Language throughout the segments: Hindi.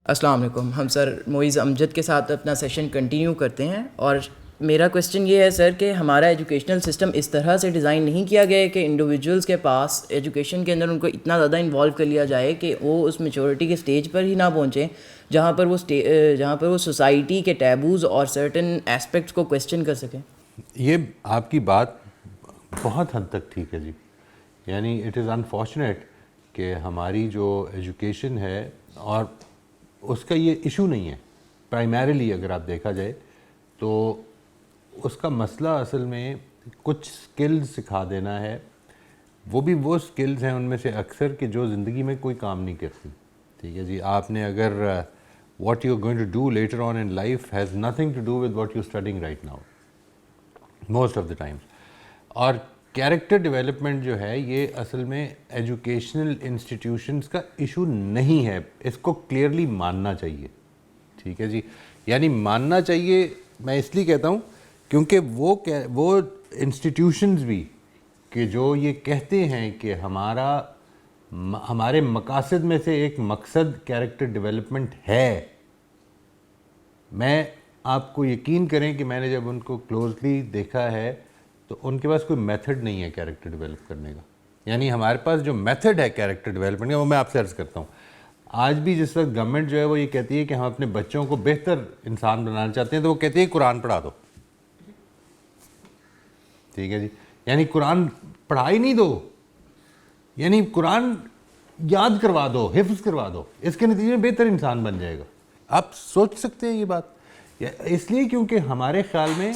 अस्सलाम वालेकुम। हम सर मोइज़ अमजद के साथ अपना सेशन कंटिन्यू करते हैं और मेरा क्वेश्चन ये है सर कि हमारा एजुकेशनल सिस्टम इस तरह से डिज़ाइन नहीं किया गया है कि इंडिविजुअल्स के पास एजुकेशन के अंदर उनको इतना ज़्यादा इन्वॉल्व कर लिया जाए कि वो उस मेचोरिटी के स्टेज पर ही ना पहुँचें जहाँ पर वो सोसाइटी के टैबूज़ और सर्टन एस्पेक्ट्स को क्वेश्चन कर सकें। ये आपकी बात बहुत हद तक ठीक है जी। यानी इट इज़ अनफॉर्चुनेट कि हमारी जो एजुकेशन है और उसका ये इशू नहीं है प्राइमरीली, अगर आप देखा जाए तो उसका मसला असल में कुछ स्किल्स सिखा देना है। वो भी वो स्किल्स हैं उनमें से अक्सर कि जो ज़िंदगी में कोई काम नहीं करती। ठीक है जी, आपने अगर what you are going to do later on in life has nothing to do with what you studying right now most of the times. और कैरेक्टर डेवलपमेंट जो है ये असल में एजुकेशनल इंस्टीट्यूशंस का इशू नहीं है, इसको क्लियरली मानना चाहिए। ठीक है जी, यानी मानना चाहिए मैं इसलिए कहता हूँ क्योंकि वो इंस्टीट्यूशंस भी कि जो ये कहते हैं कि हमारे मकासद में से एक मकसद कैरेक्टर डेवलपमेंट है। मैं आपको यकीन करें कि मैंने जब उनको क्लोजली देखा है तो उनके पास कोई मेथड नहीं है कैरेक्टर डेवलप करने का। यानी हमारे पास जो मेथड है कैरेक्टर डेवलपमेंट का वो मैं आपसे अर्ज़ करता हूँ। आज भी जिस वक्त गवर्नमेंट जो है वो ये कहती है कि हम अपने बच्चों को बेहतर इंसान बनाना चाहते हैं तो वो कहती है कुरान पढ़ा दो। ठीक है जी, यानी कुरान पढ़ाई नहीं दो, यानी कुरान याद करवा दो, हिफ्ज़ करवा दो, इसके नतीजे में बेहतर इंसान बन जाएगा। आप सोच सकते हैं ये बात, इसलिए क्योंकि हमारे ख्याल में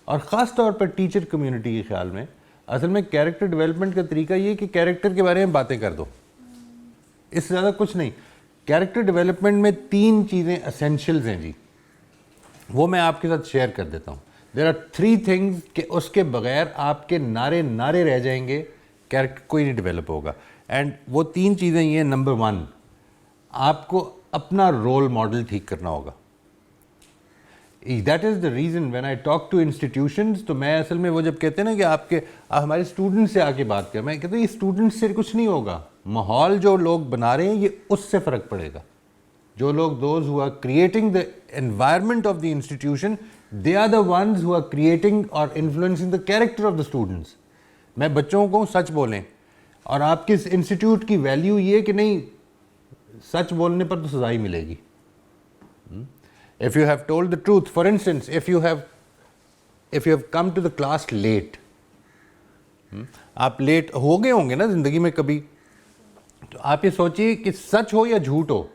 और ख़ास तौर पर टीचर कम्युनिटी के ख्याल में असल में कैरेक्टर डेवलपमेंट का तरीका ये कि कैरेक्टर के बारे में बातें कर दो, इससे ज़्यादा कुछ नहीं। कैरेक्टर डेवलपमेंट में 3 चीज़ें एसेंशियल्स हैं जी, वो मैं आपके साथ शेयर कर देता हूँ। देयर आर 3 थिंग्स कि उसके बगैर आपके नारे रह जाएंगे, कैरेक्टर कोई नहीं डेवलप होगा। एंड वो 3 चीज़ें ये, नंबर 1, आपको अपना रोल मॉडल ठीक करना होगा। That is the reason when I talk to institutions, तो मैं असल में वो जब कहते हैं ना कि आप हमारे स्टूडेंट्स से आके बात करें, मैं कहता हूँ ये स्टूडेंट्स से कुछ नहीं होगा, माहौल जो लोग बना रहे हैं ये उससे फ़र्क पड़ेगा। जो लोग those who are creating the environment of the institution, they are the ones who are creating और influencing the character of the students. मैं बच्चों को सच बोलें, और आपके इस इंस्टीट्यूट की वैल्यू ये कि नहीं सच बोलने पर तो सजा ही मिलेगी। If you have told the truth, for instance, if you have come to the class late, आप लेट हो गए होंगे ना ज़िंदगी में कभी, तो आप ये सोचिए कि सच हो या झूठ हो,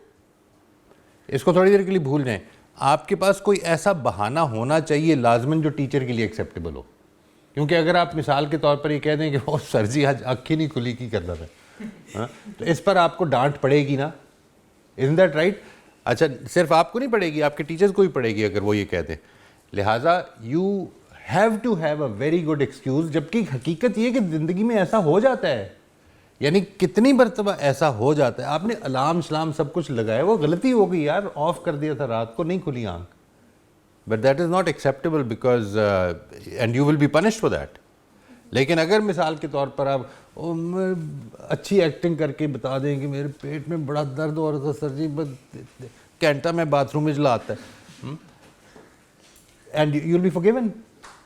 इसको थोड़ी देर के लिए भूल जाएं। आपके पास कोई ऐसा बहाना होना चाहिए लाजमन जो टीचर के लिए एक्सेप्टेबल हो। क्योंकि अगर आप मिसाल के तौर पर ये कह दें कि वो सर जी आज आँख ही नहीं खुली की करता था, तो इस पर आपको डांट पड़ेगी ना, isn't that right? अच्छा, सिर्फ आपको नहीं पड़ेगी, आपके टीचर्स को भी पड़ेगी अगर वो ये कहते हैं। लिहाजा you have to have a very good excuse, जबकि हकीकत ये कि ज़िंदगी में ऐसा हो जाता है। यानी कितनी मरतबा ऐसा हो जाता है, आपने अलार्म शलाम सब कुछ लगाया, वो गलती हो गई यार, ऑफ कर दिया था रात को, नहीं खुली आंख, but that is not acceptable because and you will be punished for that. लेकिन अगर मिसाल के तौर पर आप अच्छी एक्टिंग करके बता दें कि मेरे पेट में बड़ा दर्द हो रहा था सर जी, बस घंटा में बाथरूम में चला आता है, and you will be forgiven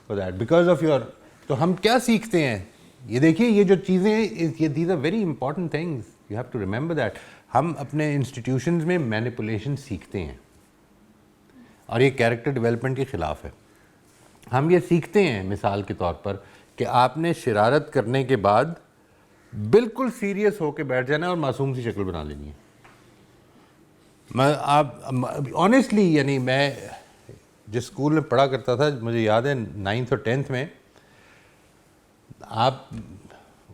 for that because of your. तो हम क्या सीखते हैं, ये देखिए ये जो चीज़ें, ये these are very important things, you have to remember that. हम अपने इंस्टीट्यूशंस में मैनिपुलेशन सीखते हैं और ये कैरेक्टर डेवलपमेंट के ख़िलाफ़ है। हम ये सीखते हैं मिसाल के तौर पर कि आपने शरारत करने के बाद बिल्कुल सीरियस होकर बैठ जाना है और मासूम सी शक्ल बना लेनी है। आप ऑनेस्टली, यानी मैं जिस स्कूल में पढ़ा करता था, मुझे याद है 9th और 10th में, आप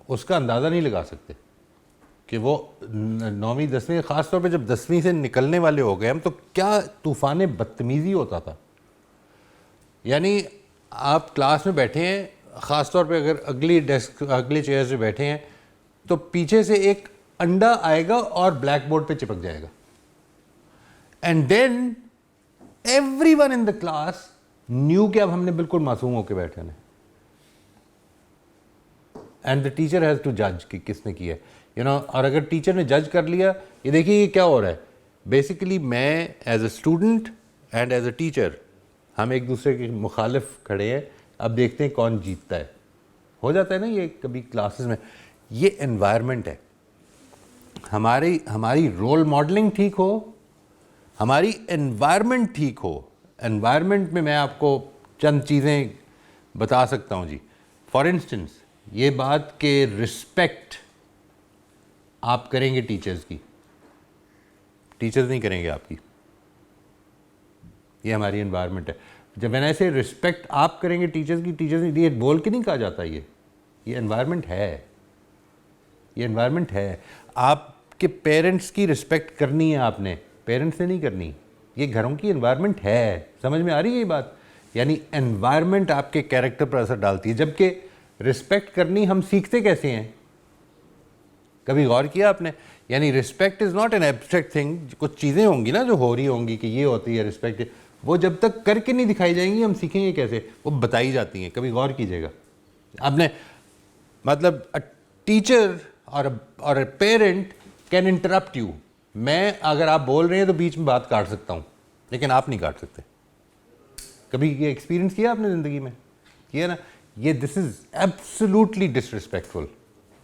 उसका अंदाज़ा नहीं लगा सकते कि वो 9वीं 10वीं, ख़ास तौर पे जब 10वीं से निकलने वाले हो गए हम, तो क्या तूफ़ान बदतमीज़ी होता था। यानी आप क्लास में बैठे हैं, ख़ास तौर पे अगर अगली चेयर से बैठे हैं, तो पीछे से एक अंडा आएगा और ब्लैक बोर्ड पे चिपक जाएगा, and then everyone in the class knew कि अब हमने बिल्कुल मासूम होकर बैठे हैं, and the teacher has to जज कि किसने किया, यू नो। और अगर टीचर ने जज कर लिया, ये देखिए ये क्या हो रहा है, बेसिकली मैं as a student and as a teacher हम एक दूसरे के मुखालिफ खड़े हैं, अब देखते हैं कौन जीतता है। हो जाता है ना ये कभी क्लासेस में। ये एनवायरनमेंट है, हमारी रोल मॉडलिंग ठीक हो, हमारी एनवायरनमेंट ठीक हो। एनवायरनमेंट में मैं आपको चंद चीज़ें बता सकता हूँ जी। फॉर इंस्टेंस ये बात कि रिस्पेक्ट आप करेंगे टीचर्स की, टीचर्स नहीं करेंगे आपकी, ये हमारी एनवायरनमेंट है। जब मैंने ऐसे रिस्पेक्ट आप करेंगे टीचर्स की, टीचर्स ये बोल के नहीं कहा जाता, ये एनवायरनमेंट है, ये एनवायरनमेंट है। आपके पेरेंट्स की रिस्पेक्ट करनी है आपने, पेरेंट्स से नहीं करनी, ये घरों की एनवायरनमेंट है। समझ में आ रही है ये बात? यानी एनवायरनमेंट आपके कैरेक्टर पर असर डालती है। जबकि रिस्पेक्ट करनी हम सीखते कैसे हैं, कभी गौर किया आपने? यानी respect is not an abstract thing. कुछ चीज़ें होंगी ना जो हो रही होंगी कि ये होती है रिस्पेक्ट, वो जब तक करके नहीं दिखाई जाएंगी हम सीखेंगे कैसे? वो बताई जाती हैं। कभी गौर कीजिएगा आपने, मतलब अ टीचर और a parent can interrupt you. मैं अगर आप बोल रहे हैं तो बीच में बात काट सकता हूँ, लेकिन आप नहीं काट सकते। कभी ये एक्सपीरियंस किया आपने ज़िंदगी में? किया ना? ये दिस इज़ एब्सोल्युटली डिसरिस्पेक्टफुल।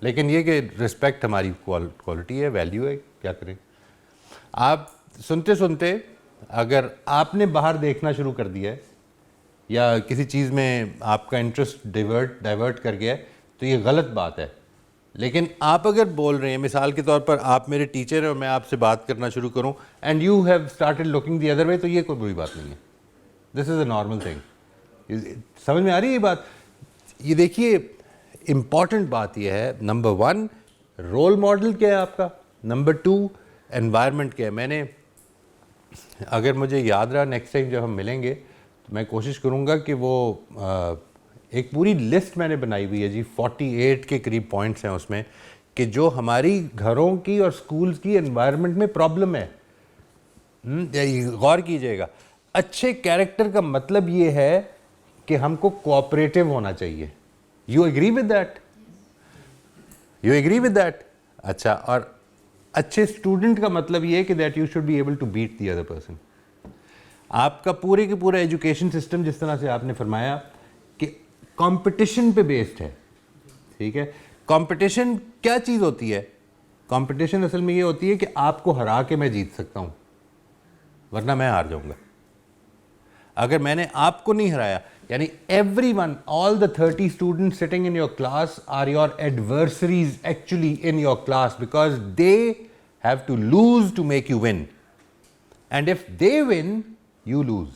लेकिन ये कि रिस्पेक्ट हमारी क्वालिटी है, वैल्यू है, क्या करें। आप सुनते सुनते अगर आपने बाहर देखना शुरू कर दिया है या किसी चीज़ में आपका इंटरेस्ट डाइवर्ट कर गया है तो ये गलत बात है। लेकिन आप अगर बोल रहे हैं, मिसाल के तौर पर आप मेरे टीचर हैं और मैं आपसे बात करना शुरू करूं and you have started looking the other way, तो ये कोई बुरी बात नहीं है। This is a normal thing. समझ में आ रही है ये बात? ये देखिए इम्पॉर्टेंट बात यह है, नंबर 1 रोल मॉडल क्या है आपका, नंबर 2 एनवायरनमेंट क्या है। मैंने, अगर मुझे याद रहा नेक्स्ट टाइम जब हम मिलेंगे तो मैं कोशिश करूँगा कि वो एक पूरी लिस्ट मैंने बनाई हुई है जी, 48 के करीब पॉइंट्स हैं उसमें, कि जो हमारी घरों की और स्कूल्स की एनवायरनमेंट में प्रॉब्लम है। गौर कीजिएगा, अच्छे कैरेक्टर का मतलब ये है कि हमको कोऑपरेटिव होना चाहिए। You agree with that? You agree with that? अच्छा, और अच्छे स्टूडेंट का मतलब ये है कि that you should be able to beat the other person. आपका पूरे के पूरा एजुकेशन सिस्टम जिस तरह से आपने फरमाया कि कंपटीशन पे बेस्ड है, ठीक है। कंपटीशन क्या चीज़ होती है? कंपटीशन असल में ये होती है कि आपको हरा के मैं जीत सकता हूँ, वरना मैं हार जाऊँगा। अगर मैंने आपको नहीं हराया, यानी everyone, all the 30 students sitting in your class are your adversaries actually in your class, because they have to lose to make you win, and if they win you lose.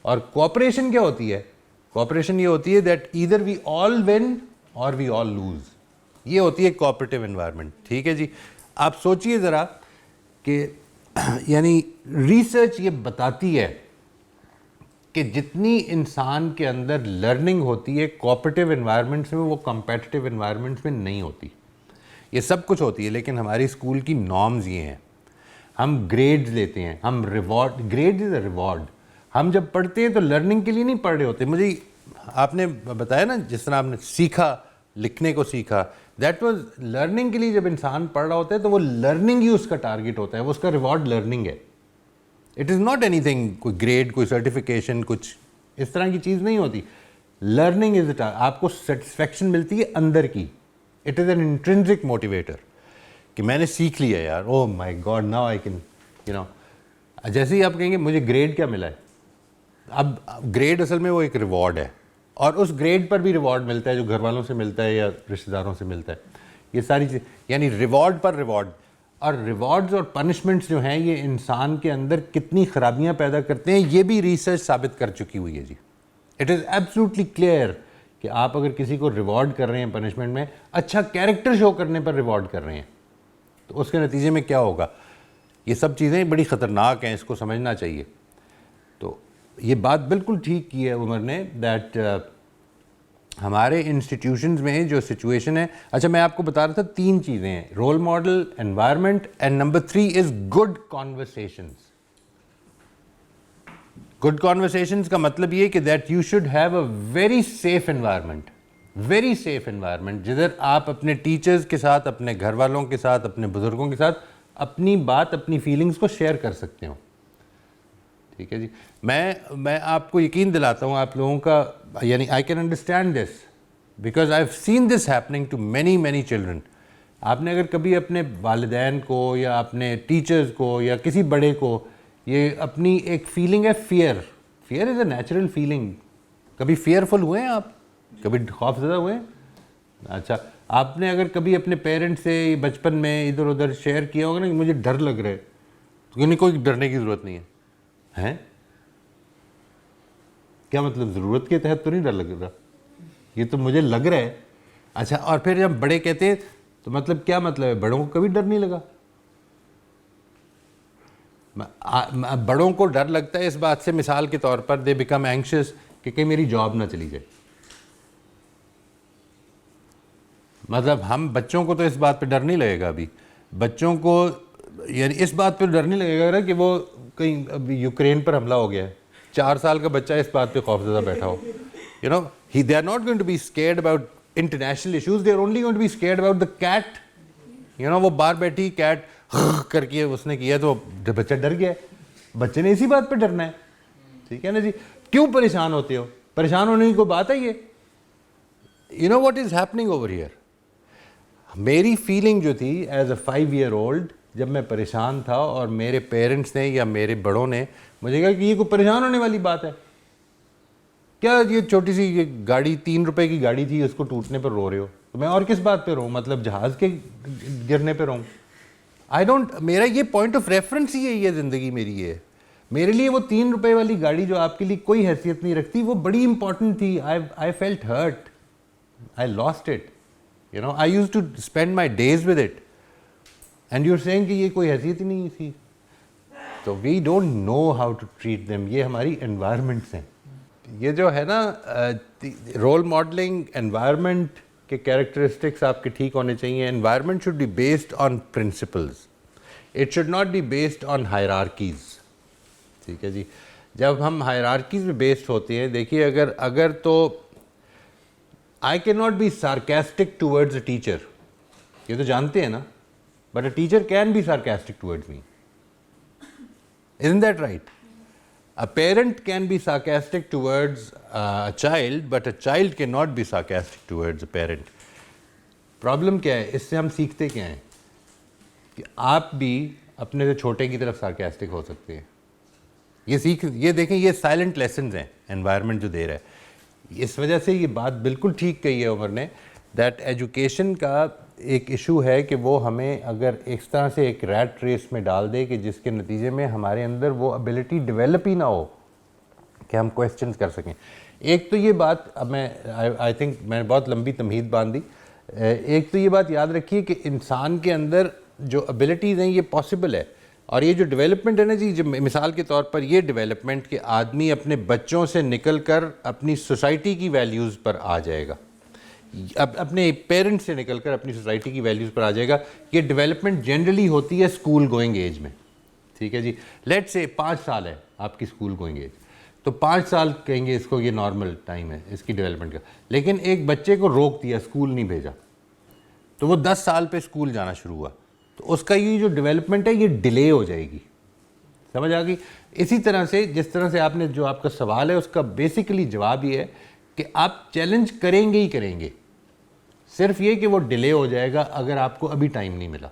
और cooperation क्या होती है? cooperation ये होती है that either we all win or we all lose. ये होती है cooperative environment, ठीक है जी। आप सोचिए ज़रा कि यानी रिसर्च ये बताती है कि जितनी इंसान के अंदर लर्निंग होती है कोऑपरेटिव एनवायरनमेंट्स में, वो कॉम्पिटिटिव एनवायरनमेंट्स में नहीं होती। ये सब कुछ होती है, लेकिन हमारी स्कूल की नॉर्म्स ये हैं। हम ग्रेड्स लेते हैं, हम reward, grades is a reward. हम जब पढ़ते हैं तो लर्निंग के लिए नहीं पढ़ रहे होते। मुझे आपने बताया ना, जिस तरह आपने सीखा, लिखने को सीखा, दैट वाज लर्निंग के लिए। जब इंसान पढ़ रहा होता है तो वो लर्निंग ही उसका टारगेट होता है, वो उसका रिवॉर्ड लर्निंग है। इट इज़ नॉट एनीथिंग, कोई ग्रेड, कोई सर्टिफिकेशन, कुछ इस तरह की चीज़ नहीं होती। लर्निंग इज आपको सेटिस्फेक्शन मिलती है अंदर की। It is an intrinsic motivator कि मैंने सीख लिया यार, oh my God, now I can, you know. जैसे ही आप कहेंगे मुझे ग्रेड क्या मिला है, अब ग्रेड असल में वो एक रिवॉर्ड है, और उस ग्रेड पर भी रिवॉर्ड मिलता है जो घर वालों से मिलता है या रिश्तेदारों से मिलता है। ये सारी चीज़, यानी रिवॉर्ड पर रिवॉर्ड। और रिवॉर्ड्स और पनिशमेंट्स जो हैं, ये इंसान के अंदर कितनी खराबियां पैदा करते हैं, ये भी रिसर्च साबित कर चुकी हुई है जी। इट इज़ एब्सोल्युटली क्लियर कि आप अगर किसी को रिवॉर्ड कर रहे हैं पनिशमेंट में, अच्छा कैरेक्टर शो करने पर रिवॉर्ड कर रहे हैं, तो उसके नतीजे में क्या होगा? ये सब चीज़ें बड़ी ख़तरनाक हैं, इसको समझना चाहिए। तो ये बात बिल्कुल ठीक की है उमर ने, दैट हमारे इंस्टीट्यूशंस में जो सिचुएशन है, अच्छा मैं आपको बता रहा था 3 चीज़ें हैं, role model, environment, and number 3 is good conversations. Good conversations का मतलब ये कि that you should have a very safe environment, जिधर आप अपने टीचर्स के साथ, अपने घर वालों के साथ, अपने बुजुर्गों के साथ अपनी बात, अपनी फीलिंग्स को शेयर कर सकते हो। ठीक है जी। मैं आपको यकीन दिलाता हूँ आप लोगों का, यानी I can understand this because I have seen this happening to many many children. आपने अगर कभी अपने वालिदैन को या अपने टीचर्स को या किसी बड़े को, ये अपनी एक फीलिंग है fear is a natural feeling. कभी फियरफुल हुए हैं आप? कभी खौफज़दा हुए हैं? अच्छा, आपने अगर कभी अपने पेरेंट्स से बचपन में इधर उधर शेयर किया होगा ना कि मुझे डर लग रहा है, तो नहीं, कोई डरने की ज़रूरत नहीं है। हैं? क्या मतलब, ज़रूरत के तहत तो नहीं डर लग रहा, ये तो मुझे लग रहा है। अच्छा, और फिर जब बड़े कहते हैं तो मतलब क्या मतलब है, बड़ों को कभी डर नहीं लगा? बड़ों को डर लगता है इस बात से, मिसाल के तौर पर दे बिकम एंग्शियस कि कहीं मेरी जॉब ना चली जाए। मतलब हम बच्चों को तो इस बात पे डर नहीं लगेगा अभी, बच्चों को यानी इस बात पे डर नहीं लगेगा ना कि वो कहीं अभी यूक्रेन पर हमला हो गया है, 4 साल का बच्चा इस बात पे खौफज़दा बैठा हो, you know, they are not going to be scared about international issues, they are only going to be scared about the cat. You know, वो बाहर बैठी कैट करके उसने किया तो बच्चा डर गया, बच्चे ने इसी बात पे डरना है। ठीक है ना जी। क्यों परेशान होते हो? परेशान होने की कोई बात है ये? You know what is happening over here. मेरी फीलिंग जो थी एज अ 5 ईयर ओल्ड, जब मैं परेशान था और मेरे पेरेंट्स ने या मेरे बड़ों ने मुझे कहा कि ये कोई परेशान होने वाली बात है क्या, ये छोटी सी ये गाड़ी 3 रुपए की गाड़ी थी, उसको टूटने पर रो रहे हो, तो मैं और किस बात पे रोऊं, मतलब जहाज़ के गिरने पे रोऊं? आई डोंट, मेरा ये पॉइंट ऑफ रेफरेंस ही है, ज़िंदगी मेरी ये, मेरे लिए वो 3 रुपए वाली गाड़ी जो आपके लिए कोई हैसियत नहीं रखती, वो बड़ी इंपॉर्टेंट थी। I felt hurt, I lost it, you know, I used to spend my days with it, and you are saying कि ये कोई हैसियत ही नहीं थी। तो we don't know how to treat them, ये हमारी एनवायरनमेंट्स हैं। ये जो है ना रोल मॉडलिंग, एनवायरनमेंट के कैरेक्टरिस्टिक्स आपके ठीक होने चाहिए। Environment should be based on principles, it should not be based on hierarchies. ठीक है जी। जब हम हायरार्कीज में बेस्ड होते हैं, देखिए अगर तो I can not be sarcastic towards a teacher, ये तो जानते हैं ना, but a teacher can be sarcastic towards me, isn't that right? A parent can be sarcastic towards a child, but a child cannot be sarcastic towards a parent. Problem क्या है? इससे हम सीखते क्या हैं कि आप भी अपने से छोटे की तरफ सार्केस्टिक हो सकते हैं। ये देखें, ये साइलेंट लेसन्स हैं एनवायरनमेंट जो दे रहा है। इस वजह से ये बात बिल्कुल ठीक कही है उमर ने, दैट एजुकेशन का एक इशू है कि वो हमें अगर एक तरह से एक रैट रेस में डाल दे कि जिसके नतीजे में हमारे अंदर वो एबिलिटी डेवलप ही ना हो कि हम क्वेश्चंस कर सकें। एक तो ये बात, अब मैं आई थिंक मैंने बहुत लंबी तमहीद बांध दी। एक तो ये बात याद रखिए कि इंसान के अंदर जो एबिलिटीज़ हैं ये पॉसिबल है, और ये जो डेवलपमेंट है ना जी, जो मिसाल के तौर पर ये डेवलपमेंट कि आदमी अपने बच्चों से निकल कर अपनी सोसाइटी की वैल्यूज़ पर आ जाएगा, अब अपने पेरेंट्स से निकलकर अपनी सोसाइटी की वैल्यूज़ पर आ जाएगा। ये डेवलपमेंट जनरली होती है स्कूल गोइंग एज में। ठीक है जी। लेट्स से 5 साल है आपकी स्कूल गोइंग एज, तो 5 साल कहेंगे इसको, ये नॉर्मल टाइम है इसकी डेवलपमेंट का। लेकिन एक बच्चे को रोक दिया, स्कूल नहीं भेजा, तो वो 10 साल पे स्कूल जाना शुरू हुआ, तो उसका ये जो डेवलपमेंट है ये डिले हो जाएगी। समझ आ गई? इसी तरह से जिस तरह से आपने, जो आपका सवाल है उसका बेसिकली जवाब ये है कि आप चैलेंज करेंगे ही करेंगे, सिर्फ ये कि वो डिले हो जाएगा अगर आपको अभी टाइम नहीं मिला।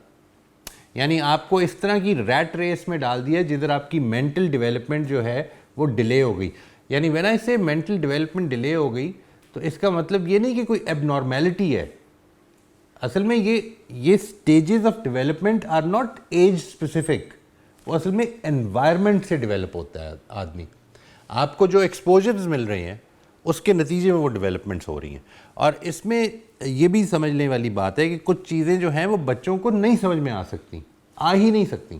यानी आपको इस तरह की रैट रेस में डाल दिया जिधर आपकी मेंटल डेवलपमेंट जो है वो डिले हो गई। यानी व्हेन आई से मेंटल डेवलपमेंट डिले हो गई, तो इसका मतलब ये नहीं कि कोई एबनॉर्मेलिटी है। असल में ये stages of development are not age specific, वो असल में एनवायरनमेंट से डेवलप होता है आदमी। आपको जो एक्सपोजर्स मिल रहे हैं उसके नतीजे में वो डेवलपमेंट्स हो रही हैं। और इसमें ये भी समझने वाली बात है कि कुछ चीज़ें जो हैं वो बच्चों को नहीं समझ में आ सकती, आ ही नहीं सकती,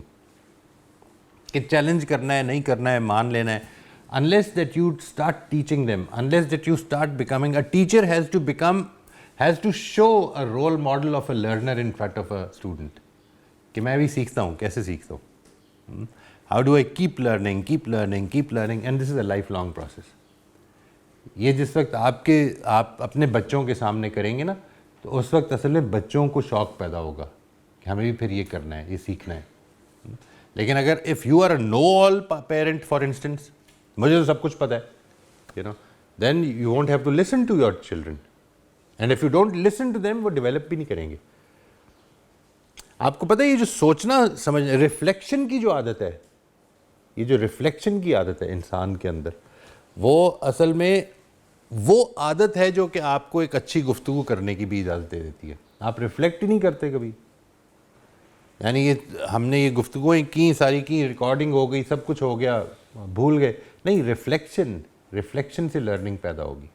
कि चैलेंज करना है, नहीं करना है, मान लेना है, unless that you start teaching them, unless that you start becoming a teacher has to show a role model of a learner in front of a student, कि मैं भी सीखता हूँ, कैसे सीखता हूँ, how do I keep learning and this is a lifelong process. ये जिस वक्त आप अपने बच्चों के सामने करेंगे ना, तो उस वक्त असल में बच्चों को शौक़ पैदा होगा कि हमें भी फिर ये करना है, ये सीखना है। लेकिन अगर if you are a know all parent for instance, मुझे तो सब कुछ पता है, you know, then you won't have to listen to your children, and if you don't listen to them वो डेवलप भी नहीं करेंगे। आपको पता है ये जो सोचना समझ रिफ्लेक्शन की जो आदत है, ये जो रिफ्लेक्शन की आदत है इंसान के अंदर, वो असल में वो आदत है जो कि आपको एक अच्छी गुफ्तगू करने की भी इजाज़त दे देती है। आप रिफ्लेक्ट ही नहीं करते कभी, यानी ये हमने ये गुफ्तगुएँ की, सारी की, रिकॉर्डिंग हो गई, सब कुछ हो गया, भूल गए नहीं। रिफ्लेक्शन से लर्निंग पैदा होगी।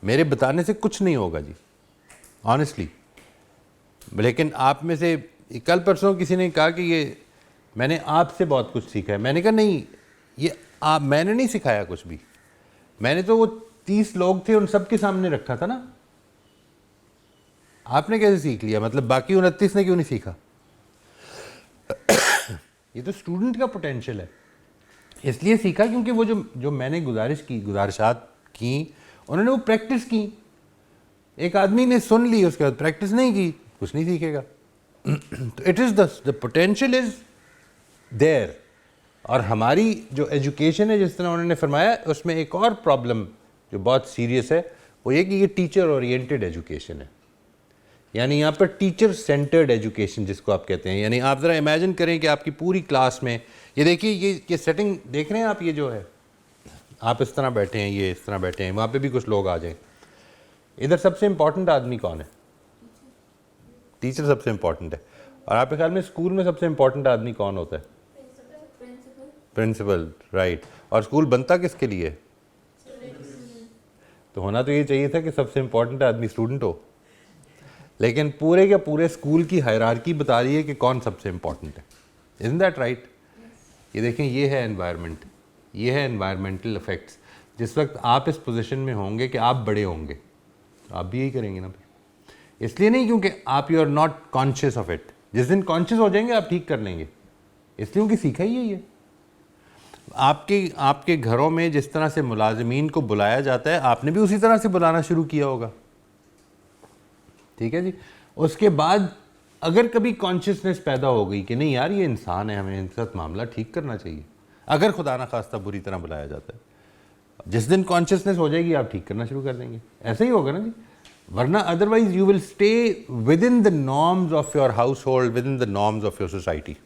मेरे बताने से कुछ नहीं होगा जी, ऑनेस्टली। लेकिन आप में से कल परसों किसी ने कहा कि ये मैंने आपसे बहुत कुछ सीखा है। मैंने कहा नहीं, ये मैंने नहीं सिखाया कुछ भी, मैंने तो वो 30 लोग थे उन सब के सामने रखा था ना। आपने कैसे सीख लिया? मतलब बाकी 29 ने क्यों नहीं सीखा? ये तो स्टूडेंट का पोटेंशियल है, इसलिए सीखा क्योंकि वो जो मैंने गुजारिशात की, उन्होंने वो प्रैक्टिस की। एक आदमी ने सुन ली, उसके बाद प्रैक्टिस नहीं की, कुछ नहीं सीखेगा। तो it is the potential is there. और हमारी जो एजुकेशन है, जिस तरह उन्होंने फरमाया, उसमें एक और प्रॉब्लम जो बहुत सीरियस है वो ये कि ये टीचर ओरिएंटेड एजुकेशन है। यानी यहाँ पर टीचर सेंटर्ड एजुकेशन जिसको आप कहते हैं। यानी आप ज़रा इमेजिन करें कि आपकी पूरी क्लास में, ये देखिए, ये सेटिंग देख रहे हैं आप, ये जो है, आप इस तरह बैठे हैं, ये इस तरह बैठे हैं, वहाँ पे भी कुछ लोग आ जाएं। इधर सबसे इम्पॉर्टेंट आदमी कौन है? टीचर सबसे इम्पॉर्टेंट है। और आपके ख्याल में स्कूल में सबसे इम्पॉर्टेंट आदमी कौन होता है? Principal, right. और स्कूल बनता किसके लिए? तो होना तो ये चाहिए था कि सबसे इम्पॉर्टेंट आदमी स्टूडेंट हो, लेकिन पूरे के पूरे स्कूल की हायरार्की बता रही है कि कौन सबसे इम्पॉर्टेंट है। Isn't that right? ये देखें, ये है एनवायरनमेंट, ये है एनवायरमेंटल इफेक्ट्स। जिस वक्त आप इस पोजीशन में होंगे कि आप बड़े होंगे, तो आप भी यही करेंगे ना। इसलिए नहीं क्योंकि आप you are not conscious of it. जिस दिन कॉन्शियस हो जाएंगे आप ठीक कर लेंगे, इसलिए क्योंकि सीखा ही यही है। आपके घरों में जिस तरह से मुलाजिमीन को बुलाया जाता है, आपने भी उसी तरह से बुलाना शुरू किया होगा, ठीक है जी। उसके बाद अगर कभी कॉन्शियसनेस पैदा हो गई कि नहीं यार ये इंसान है, हमें इनके साथ मामला ठीक करना चाहिए, अगर खुदा ना खास्ता बुरी तरह बुलाया जाता है, जिस दिन कॉन्शियसनेस हो जाएगी आप ठीक करना शुरू कर देंगे। ऐसा ही होगा ना जी, वरना otherwise you will stay with in the norms of your house hold, with in the norms of your society.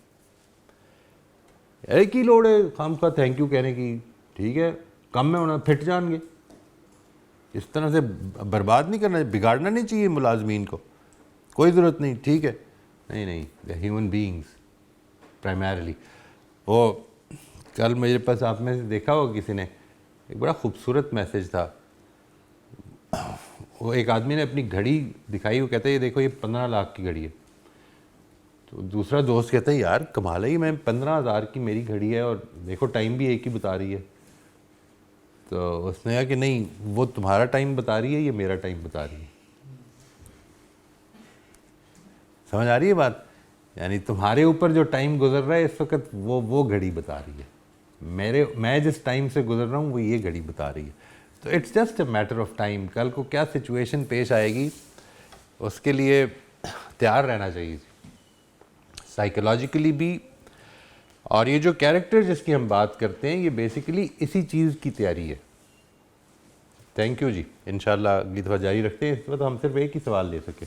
एक ही लोड़ है खाम खा थैंक यू कहने की, ठीक है, कम में होना फिट जाएंगे। इस तरह से बर्बाद नहीं करना, बिगाड़ना नहीं चाहिए मुलाजमीन को, कोई ज़रूरत नहीं, ठीक है। नहीं, द ह्यूमन बीइंग्स प्राइमरली। वो कल मेरे पास, आप में से देखा होगा किसी ने, एक बड़ा खूबसूरत मैसेज था। वो एक आदमी ने अपनी घड़ी दिखाई, वो कहता है ये देखो ये 15 लाख की घड़ी है। तो दूसरा दोस्त कहता है यार कमाल है, मैं 15,000 की मेरी घड़ी है और देखो टाइम भी एक ही बता रही है। तो उसने कहा कि नहीं, वो तुम्हारा टाइम बता रही है, ये मेरा टाइम बता रही है। समझ आ रही है बात? यानी तुम्हारे ऊपर जो टाइम गुजर रहा है इस वक्त, वो घड़ी बता रही है। मैं जिस टाइम से गुजर रहा हूँ वो ये घड़ी बता रही है। तो it's just a matter of time. कल को क्या सिचुएशन पेश आएगी उसके लिए तैयार रहना चाहिए, साइकोलॉजिकली भी। और ये जो कैरेक्टर जिसकी हम बात करते हैं, ये बेसिकली इसी चीज़ की तैयारी है। थैंक यू जी, इंशाल्लाह अगली दफ़ा जारी रखते हैं। इस वक्त हम सिर्फ एक ही सवाल ले सके।